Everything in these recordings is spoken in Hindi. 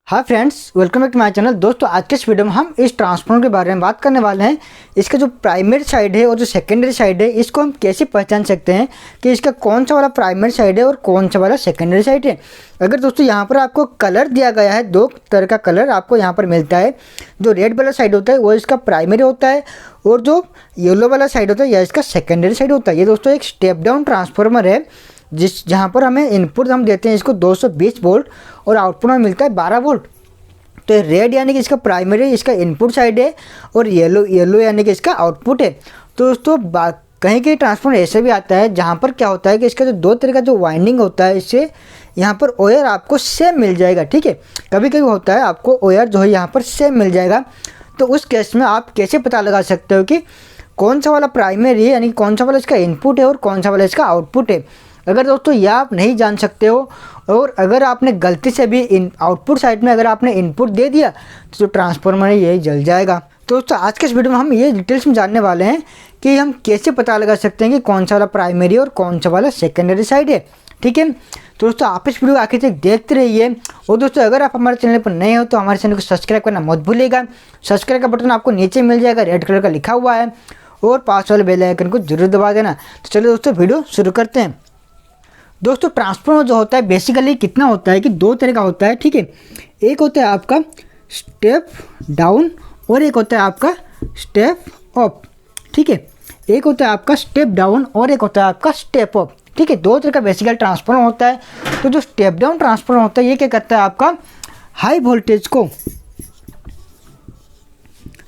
Hi friends, welcome back to my channel. दोस्तों, आज के इस वीडियो में हम इस ट्रांसफार्मर के बारे में बात करने वाले हैं। इसका जो प्राइमरी साइड है और जो सेकेंडरी साइड है, इसको हम कैसे पहचान सकते हैं कि इसका कौन सा वाला प्राइमरी साइड है और कौन सा वाला सेकेंडरी साइड है। अगर दोस्तों यहाँ पर आपको कलर दिया गया है, दो तरह का कलर आपको यहाँ पर मिलता है। जो रेड वाला साइड होता है वो इसका प्राइमरी होता है और जो येलो वाला साइड होता है यह इसका सेकेंडरी साइड होता है। ये दोस्तों एक स्टेप डाउन ट्रांसफार्मर है जहाँ पर हमें इनपुट हम देते हैं इसको 220 वोल्ट और आउटपुट में मिलता है 12 वोल्ट। तो रेड यानी कि इसका प्राइमरी, इसका इनपुट साइड है और येलो यानी कि इसका आउटपुट है। तो दोस्तों कहीं कहीं ट्रांसफार्मर ऐसे भी आता है जहाँ पर क्या होता है कि इसका जो दो तरह का जो वाइंडिंग होता है, इससे यहाँ पर ओयर आपको सेम मिल जाएगा। ठीक है, कभी कभी होता है आपको ओयर जो है यहाँ पर सेम मिल जाएगा। तो उस केस में आप कैसे पता लगा सकते हो कि कौन सा वाला प्राइमरी है, यानी कौन सा वाला इसका इनपुट है और कौन सा वाला इसका आउटपुट है। अगर दोस्तों यह आप नहीं जान सकते हो और अगर आपने गलती से भी आउटपुट साइड में अगर आपने इनपुट दे दिया तो जो ट्रांसफार्मर है ये जल जाएगा। तो दोस्तों आज के इस वीडियो में हम ये डिटेल्स में जानने वाले हैं कि हम कैसे पता लगा सकते हैं कि कौन सा वाला प्राइमरी और कौन सा वाला सेकेंडरी साइड है। ठीक है, तो दोस्तों आप इस वीडियो आखिर तक देखते रहिए। और दोस्तों अगर आप हमारे चैनल पर नए हो तो हमारे चैनल को सब्सक्राइब करना मत भूलिएगा। सब्सक्राइब का बटन आपको नीचे मिल जाएगा, रेड कलर का लिखा हुआ है, और पास वाले बेल आइकन को जरूर दबा देना। तो चलिए दोस्तों वीडियो शुरू करते हैं। दोस्तों ट्रांसफार्मर जो होता है बेसिकली कितना होता है कि दो तरह का होता है। ठीक है, एक होता है आपका स्टेप डाउन और एक होता है आपका स्टेप अप। ठीक है, एक होता है आपका स्टेप डाउन और एक होता है आपका स्टेप अप। ठीक है, दो तरह का बेसिकली ट्रांसफार्मर होता है। तो जो स्टेप डाउन ट्रांसफार्मर होता है ये क्या करता है आपका हाई वोल्टेज को,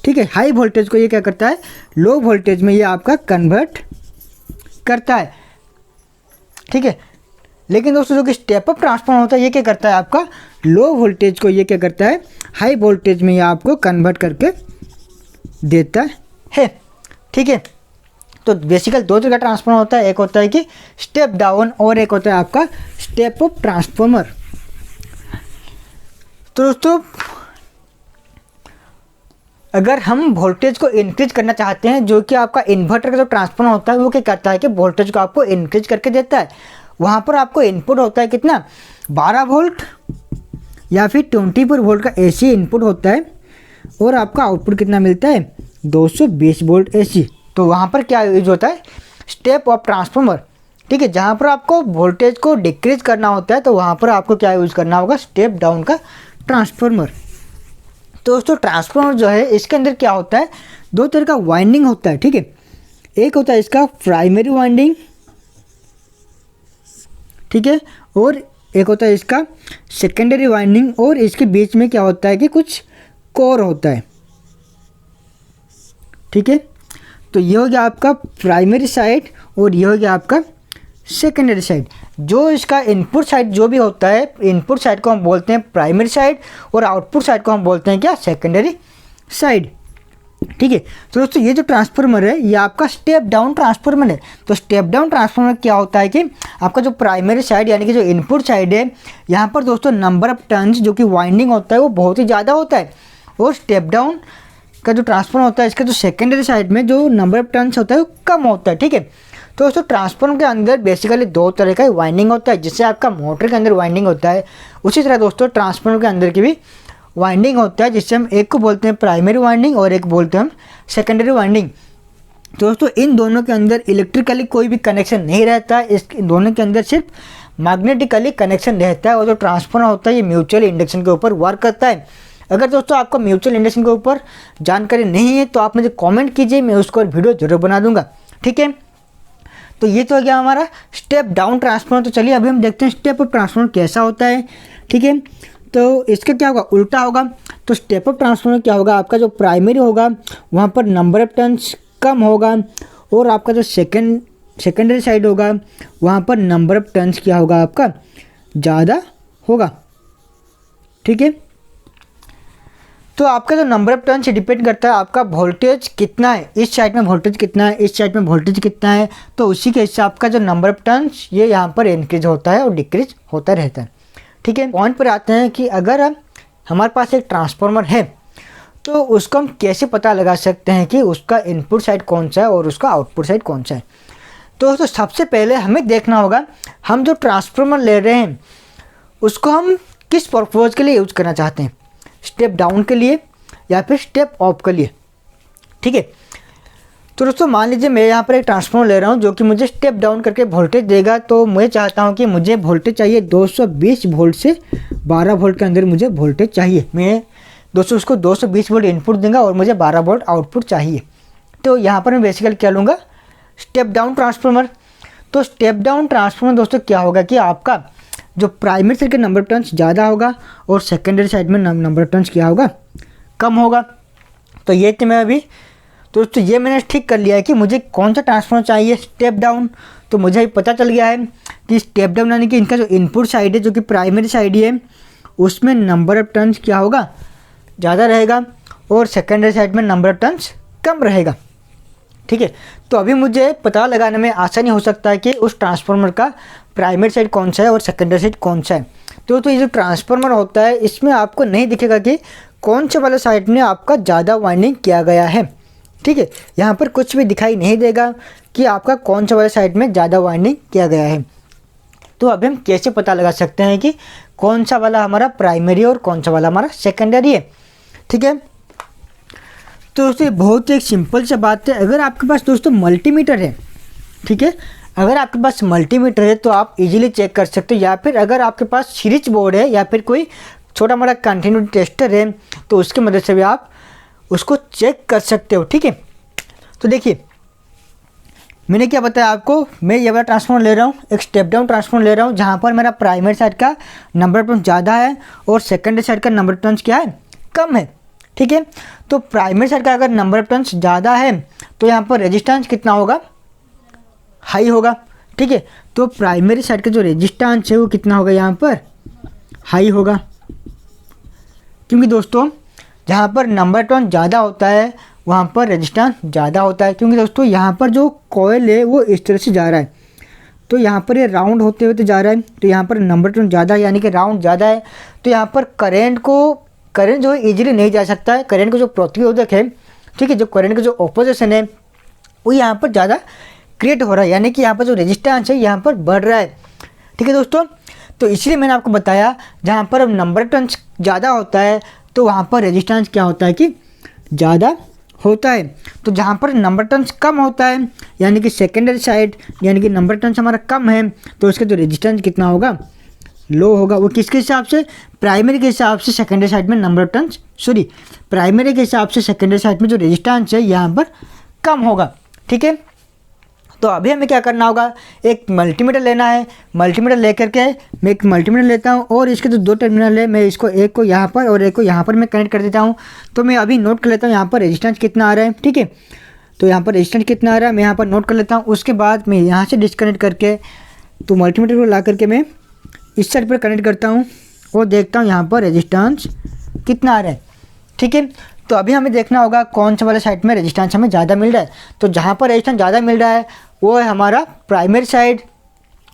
ठीक है, हाई वोल्टेज को ये क्या करता है लो वोल्टेज में ये आपका कन्वर्ट करता है। ठीक है, लेकिन दोस्तों जो कि स्टेप अप ट्रांसफार्मर होता है ये क्या करता है आपका लो वोल्टेज को ये क्या करता है हाई वोल्टेज में ये आपको कन्वर्ट करके देता है। ठीक है, तो बेसिकल दो तरह का ट्रांसफार्मर होता है, एक होता है कि स्टेप डाउन और एक होता है आपका स्टेप अप ट्रांसफार्मर। तो दोस्तों अगर हम वोल्टेज को इंक्रीज करना चाहते हैं, जो कि आपका इन्वर्टर का जो ट्रांसफार्मर होता है वो क्या करता है कि वोल्टेज को आपको इंक्रीज करके देता है। वहाँ पर आपको इनपुट होता है कितना 12 वोल्ट या फिर 24 वोल्ट का एसी इनपुट होता है और आपका आउटपुट कितना मिलता है 220 वोल्ट एसी। तो वहाँ पर क्या यूज होता है स्टेप अप ट्रांसफार्मर। ठीक है, जहाँ पर आपको वोल्टेज को डिक्रीज करना होता है तो वहाँ पर आपको क्या यूज़ करना होगा स्टेप डाउन का ट्रांसफार्मर। तो दोस्तों ट्रांसफार्मर जो है इसके अंदर क्या होता है दो तरह का वाइंडिंग होता है। ठीक है, एक होता है इसका प्राइमरी वाइंडिंग, ठीक है, और एक होता है इसका सेकेंडरी वाइंडिंग, और इसके बीच में क्या होता है कि कुछ कोर होता है। ठीक है, तो ये हो गया आपका प्राइमरी साइड और ये हो गया आपका सेकेंडरी साइड। जो इसका इनपुट साइड जो भी होता है, इनपुट साइड को हम बोलते हैं प्राइमरी साइड और आउटपुट साइड को हम बोलते हैं क्या सेकेंडरी साइड। ठीक है, तो दोस्तों ये जो ट्रांसफार्मर है ये आपका स्टेप डाउन ट्रांसफार्मर है। तो स्टेप डाउन ट्रांसफार्मर क्या होता है कि आपका जो प्राइमरी साइड यानी कि जो इनपुट साइड है यहाँ पर दोस्तों नंबर ऑफ टर्न्स जो कि वाइंडिंग होता है वो बहुत ही ज़्यादा होता है, और स्टेप डाउन का जो ट्रांसफार्मर होता है इसका जो सेकेंडरी साइड में जो नंबर ऑफ टर्न्स होता है वो कम होता है। ठीक है, तो दोस्तों ट्रांसफार्मर के अंदर बेसिकली दो तरह का वाइंडिंग होता है, जिससे आपका मोटर के अंदर वाइंडिंग होता है उसी तरह दोस्तों ट्रांसफार्मर के अंदर की भी वाइंडिंग होता है, जिससे हम एक को बोलते हैं प्राइमरी वाइंडिंग और एक बोलते हैं हम सेकेंडरी वाइंडिंग। तो दोस्तों इन दोनों के अंदर इलेक्ट्रिकली कोई भी कनेक्शन नहीं रहता है, इस दोनों के अंदर सिर्फ मैग्नेटिकली कनेक्शन रहता है। और जो ट्रांसफार्मर होता है ये म्यूचुअल इंडक्शन के ऊपर वर्क करता है। अगर दोस्तों आपको म्यूचुअल इंडक्शन के ऊपर जानकारी नहीं है तो आप मुझे कॉमेंट कीजिए, मैं उसको वीडियो जरूर बना दूंगा। ठीक है, तो ये तो हो गया हमारा स्टेप डाउन ट्रांसफार्मर। तो चलिए अभी हम देखते हैं स्टेप अप ट्रांसफार्मर कैसा होता है। ठीक है, तो इसका क्या होगा उल्टा होगा। तो स्टेप अप ट्रांसफार्मर क्या होगा आपका जो प्राइमरी होगा वहाँ पर नंबर ऑफ टर्न्स कम होगा, और आपका जो सेकेंडरी साइड होगा वहाँ पर नंबर ऑफ टर्न्स क्या होगा आपका ज़्यादा होगा। ठीक है, तो आपका जो नंबर ऑफ टर्न से डिपेंड करता है आपका वोल्टेज कितना है, इस साइड में वोल्टेज कितना है, इस साइड में वोल्टेज कितना है, तो उसी के हिसाब का जो नंबर ऑफ टर्न्स ये यहाँ पर इंक्रीज होता है और डिक्रीज होता रहता है। ठीक है, पॉइंट पर आते हैं कि अगर हमारे पास एक ट्रांसफार्मर है तो उसको हम कैसे पता लगा सकते हैं कि उसका इनपुट साइड कौन सा है और उसका आउटपुट साइड कौन सा है। तो सबसे पहले हमें देखना होगा हम जो ट्रांसफार्मर ले रहे हैं उसको हम किस पर्पज़ के लिए यूज़ करना चाहते हैं, स्टेप डाउन के लिए या फिर स्टेप अप के लिए। ठीक है, तो दोस्तों मान लीजिए मैं यहाँ पर एक ट्रांसफार्मर ले रहा हूँ जो कि मुझे स्टेप डाउन करके वोल्टेज देगा। तो मैं चाहता हूँ कि मुझे वोल्टेज चाहिए 220 वोल्ट से 12 वोल्ट के अंदर मुझे वोल्टेज चाहिए। मैं दोस्तों उसको 220 वोल्ट इनपुट दूंगा और मुझे 12 वोल्ट आउटपुट चाहिए। तो यहाँ पर मैं बेसिकली क्या लूँगा, स्टेप डाउन ट्रांसफार्मर। तो स्टेप डाउन ट्रांसफार्मर दोस्तों क्या होगा कि आपका जो प्राइमरी साइड का नंबर ऑफ टर्न्स ज़्यादा होगा और सेकेंडरी साइड में नंबर ऑफ टर्न्स क्या होगा, कम होगा। तो ये तो मैं अभी दोस्तों ये मैंने ठीक कर लिया है कि मुझे कौन सा ट्रांसफार्मर चाहिए, स्टेप डाउन। तो मुझे अभी पता चल गया है कि स्टेप डाउन यानी कि इनका जो इनपुट साइड है जो कि प्राइमरी साइड है उसमें नंबर ऑफ टर्न्स क्या होगा, ज़्यादा रहेगा और सेकेंडरी साइड में नंबर ऑफ टर्न्स कम रहेगा। ठीक है, तो अभी मुझे पता लगाने में आसानी हो सकता है कि उस ट्रांसफार्मर का प्राइमरी साइड कौन सा है और सेकेंडरी साइड कौन सा है। तो ये जो ट्रांसफार्मर होता है इसमें आपको नहीं दिखेगा कि कौन से वाला साइड में आपका ज़्यादा वाइंडिंग किया गया है। ठीक है, यहाँ पर कुछ भी दिखाई नहीं देगा कि आपका कौन सा वाला साइड में ज़्यादा वाइंडिंग किया गया है। तो अभी हम कैसे पता लगा सकते हैं कि कौन सा वाला हमारा प्राइमरी और कौन सा वाला हमारा सेकेंडरी है। ठीक है, तो दोस्तों बहुत ही एक सिंपल सा बात है। अगर आपके पास दोस्तों मल्टीमीटर है, ठीक है, अगर आपके पास मल्टीमीटर है तो आप इजीली चेक कर सकते हो, या फिर अगर आपके पास सीरीज बोर्ड है या फिर कोई छोटा मोटा कंटिन्यूटी टेस्टर है तो उसकी मदद से भी आप उसको चेक कर सकते हो। ठीक है, तो देखिए मैंने क्या बताया आपको, मैं ये वाला ट्रांसफार्मर ले रहा हूँ, एक स्टेप डाउन ट्रांसफार्मर ले रहा हूँ जहाँ पर मेरा प्राइमरी साइड का नंबर ऑफ टर्न्स ज़्यादा है और सेकेंडरी साइड का नंबर ऑफ टर्न्स क्या है, कम है। ठीक है, तो प्राइमरी साइड का अगर नंबर ऑफ टर्न्स ज़्यादा है तो यहाँ पर रेजिस्टेंस कितना होगा, हाई होगा। ठीक है, तो प्राइमरी साइड का जो रेजिस्टेंस है वो कितना होगा, यहाँ पर हाई होगा, क्योंकि दोस्तों जहाँ पर नंबर ऑफ टर्न ज़्यादा होता है वहाँ पर रेजिस्टेंस ज़्यादा होता है। क्योंकि दोस्तों यहाँ पर जो कॉइल है वो इस तरह से जा रहा है, तो यहाँ पर ये राउंड होते हुए तो जा रहा है, तो यहाँ पर नंबर ऑफ टर्न ज़्यादा है यानी कि राउंड ज़्यादा है। तो यहाँ पर करंट जो है ईजिली नहीं जा सकता है। करंट का जो प्रतिरोधक है, ठीक है, जो करंट का जो ऑपोजिशन है वो यहाँ पर ज़्यादा क्रिएट हो रहा है, यानी कि यहाँ पर जो रेजिस्टेंस है यहाँ पर बढ़ रहा है। ठीक है दोस्तों, तो इसलिए मैंने आपको बताया जहाँ पर नंबर ऑफ टर्न्स ज़्यादा होता है तो वहाँ पर रेजिस्टेंस क्या होता है कि ज़्यादा होता है। तो जहाँ पर नंबर टर्न्स कम होता है यानी कि सेकेंडरी साइड यानी कि नंबर टर्न्स हमारा कम है तो उसका जो रेजिस्टेंस कितना होगा, लो होगा। वो किसके हिसाब से, प्राइमरी के हिसाब से सेकेंडरी साइड में नंबर ऑफ टर्न्स प्राइमरी के हिसाब से सेकेंडरी साइड में जो रेजिस्टेंस है यहाँ पर कम होगा। ठीक है, तो अभी हमें क्या करना होगा, एक मल्टीमीटर लेना है। मल्टीमीटर लेकर के मैं एक मल्टीमीटर लेता हूँ और इसके जो 2 टर्मिनल है मैं इसको एक को यहाँ पर और एक को यहाँ पर मैं कनेक्ट कर देता हूँ। तो मैं अभी नोट कर लेता हूँ यहाँ पर रेजिस्टेंस कितना आ रहा है। ठीक है, तो यहाँ पर रेजिस्टेंस कितना आ रहा है मैं यहाँ पर नोट कर लेता हूँ। उसके बाद मैं यहाँ से डिस्कनेक्ट करके तो मल्टीमीटर को ला करके मैं इस साइड पर कनेक्ट करता हूँ और देखता हूँ यहाँ पर रेजिस्टेंस कितना आ रहा है। ठीक है, तो अभी हमें देखना होगा कौन सा वाला साइड में रेजिस्टेंस हमें ज़्यादा मिल रहा है। तो जहाँ पर रेजिस्टेंस ज़्यादा मिल रहा है वो है हमारा प्राइमरी साइड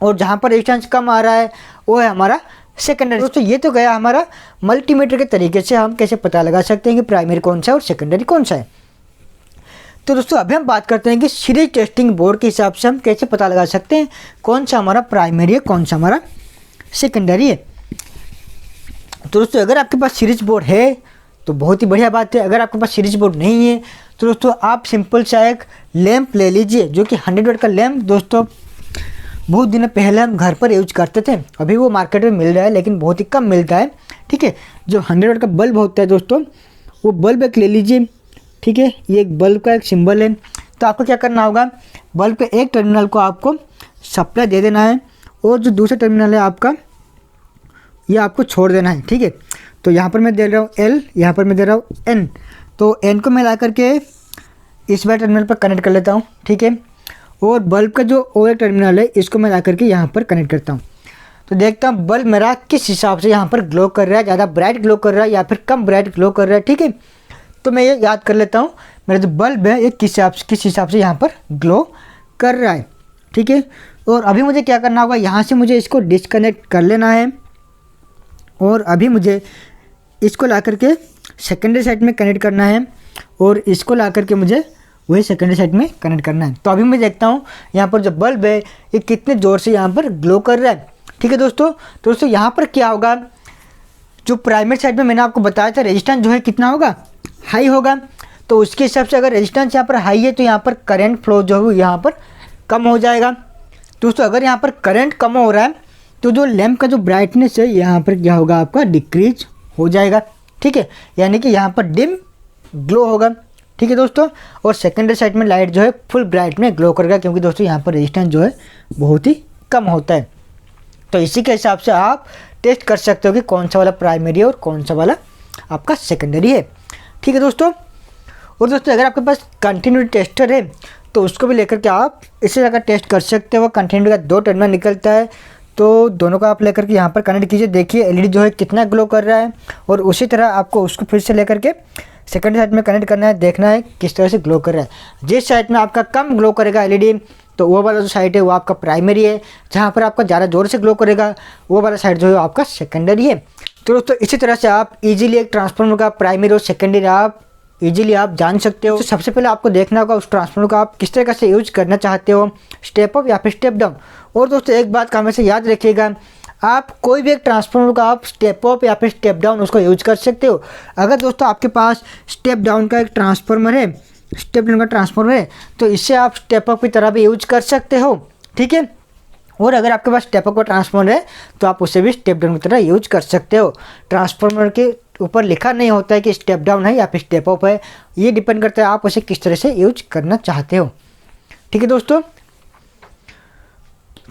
और जहाँ पर रेजिस्टेंस कम आ रहा है वो है हमारा सेकेंडरी। दोस्तों ये तो गया हमारा मल्टीमीटर के तरीके से हम कैसे पता लगा सकते हैं कि प्राइमरी कौन सा है और सेकेंडरी कौन सा है। तो दोस्तों अभी हम बात करते हैं कि सीरीज टेस्टिंग बोर्ड के हिसाब से हम कैसे पता लगा सकते हैं कौन सा हमारा प्राइमरी है कौन सा हमारा सेकेंडरी है। तो दोस्तों अगर आपके पास सीरीज बोर्ड है तो बहुत ही बढ़िया बात है। अगर आपके पास सीरीज बोर्ड नहीं है तो दोस्तों आप सिंपल सा एक लैंप ले लीजिए जो कि 100 वाट का लैंप दोस्तों बहुत दिन पहले हम घर पर यूज करते थे। अभी वो मार्केट में मिल रहा है लेकिन बहुत ही कम मिलता है। ठीक है, जो 100 वाट का बल्ब होता है दोस्तों वो बल्ब एक ले लीजिए। ठीक है, ये एक बल्ब का एक सिंबल है। तो आपको क्या करना होगा, बल्ब के एक टर्मिनल को आपको सप्लाई दे देना है और जो दूसरा टर्मिनल है आपका ये आपको छोड़ देना है। ठीक है, तो यहाँ पर मैं दे रहा हूँ L, यहाँ पर मैं दे रहा हूँ N। तो N को मैं ला करके इस वाले टर्मिनल पर कनेक्ट कर लेता हूँ। ठीक है, और बल्ब का जो और एक टर्मिनल है इसको मैं ला करके यहाँ पर कनेक्ट करता हूँ। तो देखता हूँ बल्ब मेरा किस हिसाब से यहाँ पर ग्लो कर रहा है, ज़्यादा ब्राइट ग्लो कर रहा है या फिर कम ब्राइट ग्लो कर रहा है। ठीक है, तो मैं ये याद कर लेता हूँ मेरा जो बल्ब है ये किस हिसाब से यहाँ पर ग्लो कर रहा है। ठीक है, और अभी मुझे क्या करना होगा, यहाँ से मुझे इसको डिस्कनेक्ट कर लेना है और अभी मुझे इसको ला करके सेकेंडरी साइड में कनेक्ट करना है और इसको ला करके मुझे वही सेकेंडरी साइड में कनेक्ट करना है। तो अभी मैं देखता हूँ यहाँ पर जो बल्ब है ये कितने ज़ोर से यहाँ पर ग्लो कर रहा है। ठीक है दोस्तों यहाँ पर क्या होगा, जो प्राइमरी साइड में मैंने आपको बताया था रेजिस्टेंस जो है कितना होगा, हाई होगा। तो उसके हिसाब से अगर रेजिस्टेंस यहाँ पर हाई है तो यहाँ पर करंट फ्लो जो है यहाँ पर कम हो जाएगा। दोस्तों अगर यहाँ पर करंट कम हो रहा है तो जो लैंप का जो ब्राइटनेस है यहाँ पर क्या होगा, आपका डिक्रीज हो जाएगा। ठीक है, यानी कि यहाँ पर डिम ग्लो होगा। ठीक है दोस्तों, और सेकेंडरी साइड में लाइट जो है फुल ब्राइट में ग्लो करेगा, क्योंकि दोस्तों यहाँ पर रेजिस्टेंस जो है बहुत ही कम होता है। तो इसी के हिसाब से आप टेस्ट कर सकते हो कि कौन सा वाला प्राइमरी है और कौन सा वाला आपका सेकेंडरी है। ठीक है दोस्तों, और दोस्तों अगर आपके पास कंटिन्यूटी टेस्टर है तो उसको भी लेकर के आप इसी जगह टेस्ट कर सकते हो। कंटिन्यूटी का 2 टर्मिनल निकलता है, तो दोनों को आप लेकर के यहाँ पर कनेक्ट कीजिए। देखिए एलईडी जो है कितना ग्लो कर रहा है, और उसी तरह आपको उसको फिर से लेकर के सेकंड साइड में कनेक्ट करना है, देखना है किस तरह से ग्लो कर रहा है। जिस साइड में आपका कम ग्लो करेगा एलईडी, तो वो वाला जो साइड है वो आपका प्राइमरी है। जहाँ पर आपका ज़्यादा ज़ोर से ग्लो करेगा वो वाला साइड जो है आपका सेकेंडरी है। तो दोस्तों इसी तरह से आप इजीली एक ट्रांसफार्मर का प्राइमरी और सेकेंडरी आप इजीली आप जान सकते हो। तो सबसे पहले आपको देखना होगा उस ट्रांसफार्मर को आप किस तरह से यूज करना चाहते हो, स्टेप अप या फिर स्टेप डाउन। और दोस्तों एक बात का हमेशा याद रखिएगा, आप कोई भी एक ट्रांसफार्मर का आप स्टेप अप या फिर स्टेप डाउन उसको यूज कर सकते हो। अगर दोस्तों आपके पास स्टेप डाउन का एक ट्रांसफार्मर है, स्टेप डाउन का ट्रांसफार्मर है, तो इससे आप स्टेप अप की तरह भी यूज कर सकते हो। ठीक है, और अगर आपके पास स्टेप अप का ट्रांसफार्मर है तो आप उसे भी स्टेप डाउन की तरह यूज कर सकते हो। ट्रांसफार्मर के ऊपर लिखा नहीं होता है कि स्टेप डाउन है या फिर स्टेप अप है, ये डिपेंड करता है आप उसे किस तरह से यूज करना चाहते हो। ठीक है दोस्तों,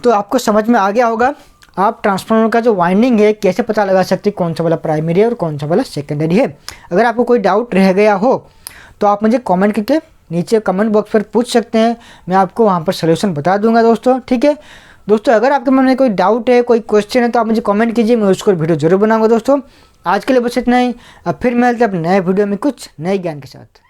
तो आपको समझ में आ गया होगा आप ट्रांसफार्मर का जो वाइंडिंग है कैसे पता लगा सकते हैं कौन सा वाला प्राइमरी है और कौन सा वाला सेकेंडरी है। अगर आपको कोई डाउट रह गया हो तो आप मुझे कमेंट करके नीचे कमेंट बॉक्स पर पूछ सकते हैं, मैं आपको वहाँ पर सलूशन बता दूंगा दोस्तों। ठीक है दोस्तों, अगर आपके मन में कोई डाउट है, कोई क्वेश्चन है, तो आप मुझे कमेंट कीजिए, मैं उसको वीडियो जरूर बनाऊंगा दोस्तों। आज के लिए बस इतना ही, अब फिर मिलते हैं अपने नए वीडियो में कुछ नए ज्ञान के साथ।